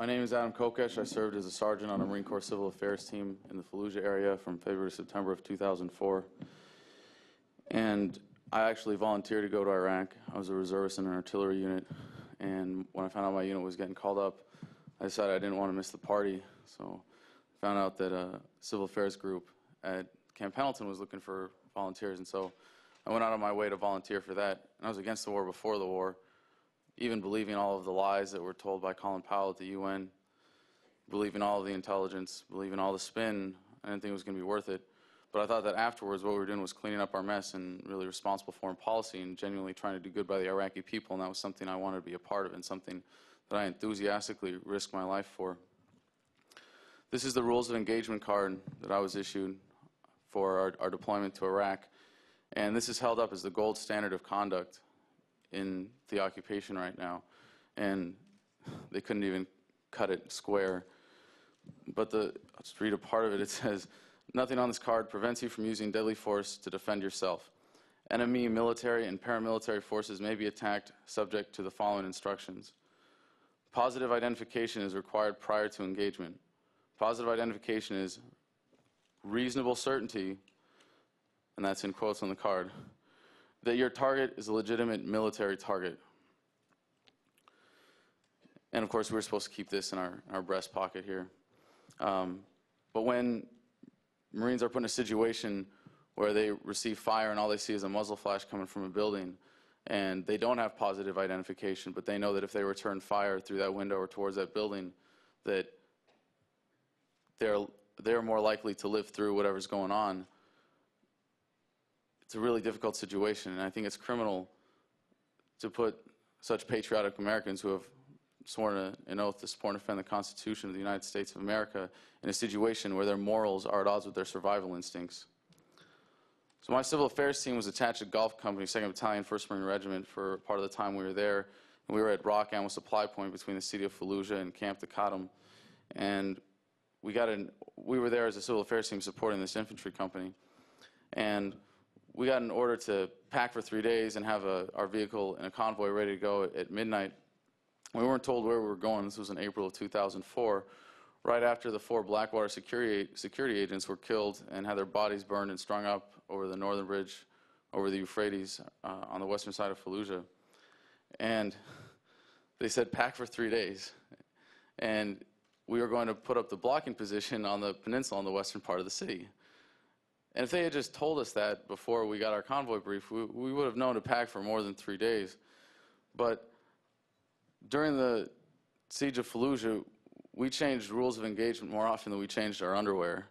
My name is Adam Kokesh. I served as a sergeant on a Marine Corps Civil Affairs team in the Fallujah area from February to September of 2004. And I actually volunteered to go to Iraq. I was a reservist in an artillery unit. And when I found out my unit was getting called up, I decided I didn't want to miss the party. So I found out that a civil affairs group at Camp Pendleton was looking for volunteers. And so I went out of my way to volunteer for that. And I was against the war before the war, even believing all of the lies that were told by Colin Powell at the UN, believing all of the intelligence, believing all the spin. I didn't think it was going to be worth it. But I thought that afterwards what we were doing was cleaning up our mess and really responsible foreign policy and genuinely trying to do good by the Iraqi people, and that was something I wanted to be a part of and something that I enthusiastically risked my life for. This is the rules of engagement card that I was issued for our deployment to Iraq, and this is held up as the gold standard of conduct in the occupation right now, and they couldn't even cut it square. But I'll just read a part of it. It says, "Nothing on this card prevents you from using deadly force to defend yourself. Enemy military and paramilitary forces may be attacked subject to the following instructions. Positive identification is required prior to engagement. Positive identification is reasonable certainty," and that's in quotes on the card, "that your target is a legitimate military target." And of course, we were supposed to keep this in our breast pocket here. But when Marines are put in a situation where they receive fire and all they see is a muzzle flash coming from a building, and they don't have positive identification, but they know that if they return fire through that window or towards that building, that they're more likely to live through whatever's going on. It's a really difficult situation, and I think it's criminal to put such patriotic Americans who have sworn an oath to support and defend the Constitution of the United States of America in a situation where their morals are at odds with their survival instincts. So my civil affairs team was attached to Gulf Company, 2nd Battalion, 1st Marine Regiment for part of the time we were there. And we were at Rock Ammo Supply Point between the city of Fallujah and Camp Taqadum. And we were there as a civil affairs team supporting this infantry company. And we got an order to pack for 3 days and have our vehicle in a convoy ready to go at midnight. We weren't told where we were going. This was in April of 2004, right after the 4 Blackwater security agents were killed and had their bodies burned and strung up over the northern bridge over the Euphrates on the western side of Fallujah. And they said pack for 3 days. And we were going to put up the blocking position on the peninsula on the western part of the city. And if they had just told us that before we got our convoy brief, we would have known to pack for more than 3 days. But during the siege of Fallujah, we changed rules of engagement more often than we changed our underwear.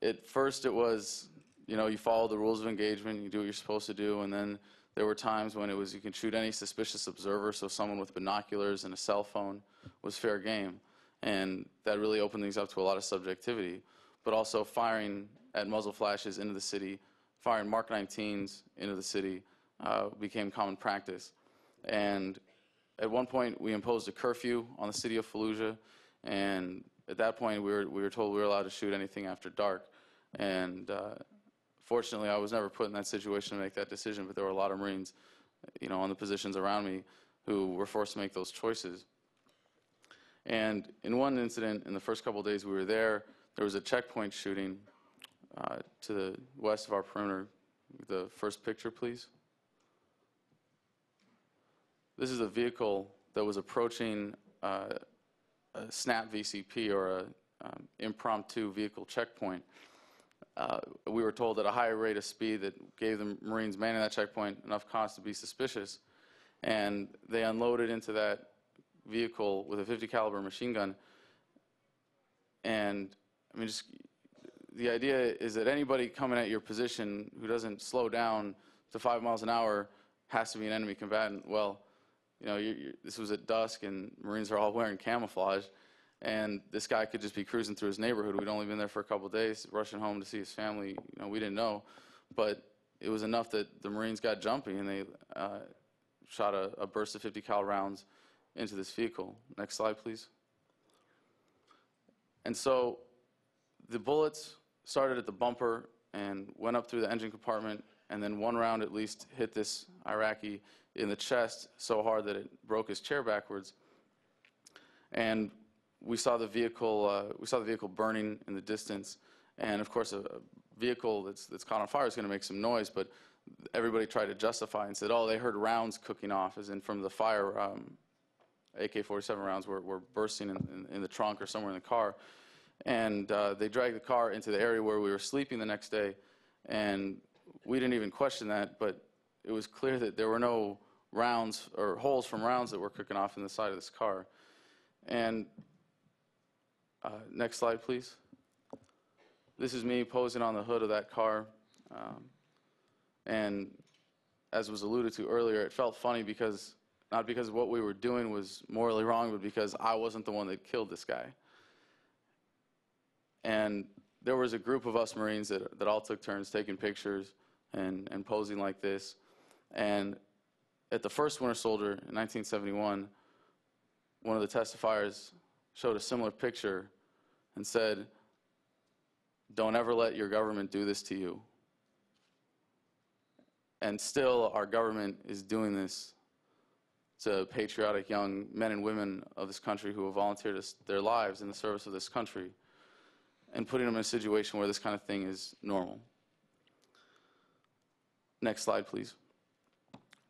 At first it was, you follow the rules of engagement, you do what you're supposed to do, and then there were times when it was you can shoot any suspicious observer, so someone with binoculars and a cell phone was fair game. And that really opened things up to a lot of subjectivity. But also firing at muzzle flashes into the city, firing Mark 19s into the city became common practice. And at one point, we imposed a curfew on the city of Fallujah, and at that point, we were told we were allowed to shoot anything after dark. And fortunately, I was never put in that situation to make that decision, but there were a lot of Marines, on the positions around me who were forced to make those choices. And in one incident, in the first couple of days we were there was a checkpoint shooting to the west of our perimeter. The first picture, please. This is a vehicle that was approaching a SNAP VCP, or an impromptu vehicle checkpoint. We were told at a higher rate of speed that gave the Marines manning that checkpoint enough cause to be suspicious. And they unloaded into that vehicle with a .50 caliber machine gun. And just the idea is that anybody coming at your position who doesn't slow down to 5 miles an hour has to be an enemy combatant. Well, this was at dusk, and Marines are all wearing camouflage, and this guy could just be cruising through his neighborhood. We'd only been there for a couple of days, rushing home to see his family. We didn't know, but it was enough that the Marines got jumpy, and they shot a burst of .50 cal rounds into this vehicle. Next slide, please. And so the bullets started at the bumper and went up through the engine compartment, and then one round at least hit this Iraqi in the chest so hard that it broke his chair backwards. And we saw the vehicle burning in the distance. And of course, a vehicle that's caught on fire is going to make some noise, but everybody tried to justify and said, oh, they heard rounds cooking off, as in from the fire. AK-47 rounds were bursting in the trunk or somewhere in the car. And they dragged the car into the area where we were sleeping the next day. And we didn't even question that, but it was clear that there were no rounds or holes from rounds that were cooking off in the side of this car. And next slide, please. This is me posing on the hood of that car. And as was alluded to earlier, it felt funny because, not because what we were doing was morally wrong, but because I wasn't the one that killed this guy. And there was a group of us Marines that all took turns taking pictures and posing like this. And at the first Winter Soldier in 1971, one of the testifiers showed a similar picture and said, "Don't ever let your government do this to you." And still, our government is doing this to patriotic young men and women of this country who have volunteered their lives in the service of this country, and putting them in a situation where this kind of thing is normal. Next slide, please.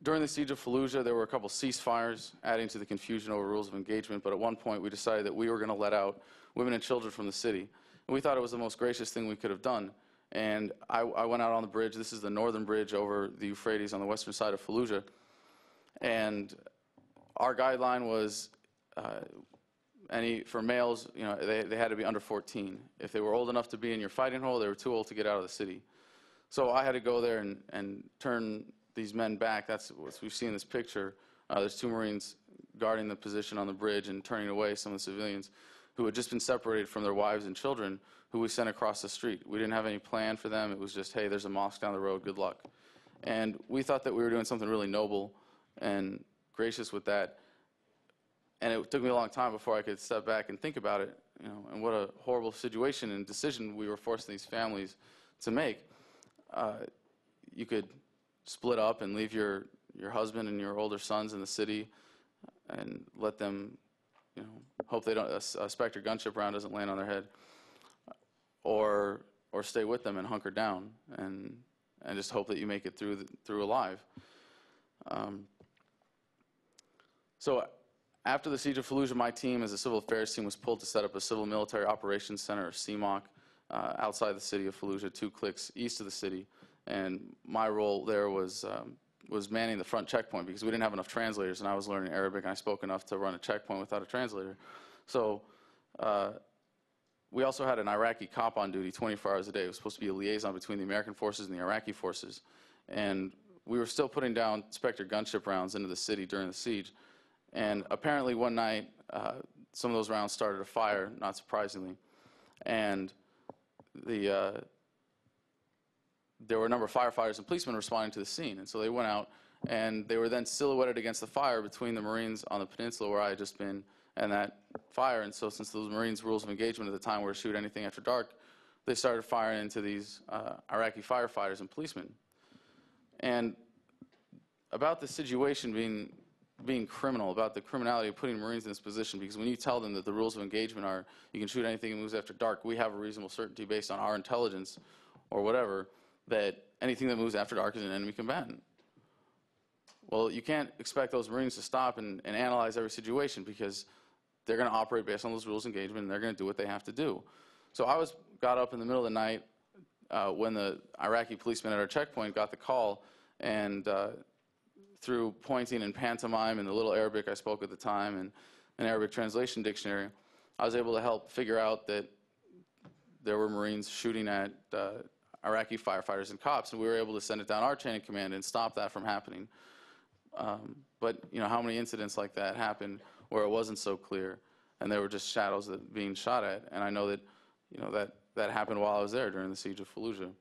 During the siege of Fallujah, there were a couple ceasefires, adding to the confusion over rules of engagement, but at one point we decided that we were going to let out women and children from the city. And we thought it was the most gracious thing we could have done. And I went out on the bridge. This is the northern bridge over the Euphrates on the western side of Fallujah. And our guideline was, for males, they had to be under 14. If they were old enough to be in your fighting hole, they were too old to get out of the city. So I had to go there and turn these men back. That's what we see in this picture. There's two Marines guarding the position on the bridge and turning away some of the civilians who had just been separated from their wives and children, who we sent across the street. We didn't have any plan for them. It was just, hey, there's a mosque down the road, good luck. And we thought that we were doing something really noble and gracious with that. And it took me a long time before I could step back and think about it, and what a horrible situation and decision we were forcing these families to make. You could split up and leave your husband and your older sons in the city and let them, hope they don't, a Spectre gunship round doesn't land on their head, or stay with them and hunker down and just hope that you make it through alive. So after the siege of Fallujah, my team, as a civil affairs team, was pulled to set up a civil military operations center, or CMOC, outside the city of Fallujah, 2 clicks east of the city. And my role there was manning the front checkpoint, because we didn't have enough translators, and I was learning Arabic, and I spoke enough to run a checkpoint without a translator. So we also had an Iraqi cop on duty 24 hours a day. It was supposed to be a liaison between the American forces and the Iraqi forces. And we were still putting down Spectre gunship rounds into the city during the siege. And apparently one night, some of those rounds started a fire, not surprisingly. And there were a number of firefighters and policemen responding to the scene. And so they went out, and they were then silhouetted against the fire between the Marines on the peninsula where I had just been and that fire. And so since those Marines' rules of engagement at the time were to shoot anything after dark, they started firing into these Iraqi firefighters and policemen. And about the situation being criminal, about the criminality of putting Marines in this position, because when you tell them that the rules of engagement are you can shoot anything that moves after dark, we have a reasonable certainty based on our intelligence or whatever that anything that moves after dark is an enemy combatant. Well, you can't expect those Marines to stop and analyze every situation, because they're going to operate based on those rules of engagement, and they're going to do what they have to do. So I got up in the middle of the night when the Iraqi policeman at our checkpoint got the call, and through pointing and pantomime and the little Arabic I spoke at the time and an Arabic translation dictionary, I was able to help figure out that there were Marines shooting at Iraqi firefighters and cops, and we were able to send it down our chain of command and stop that from happening. But how many incidents like that happened where it wasn't so clear, and there were just shadows being shot at? And I know that that happened while I was there during the siege of Fallujah.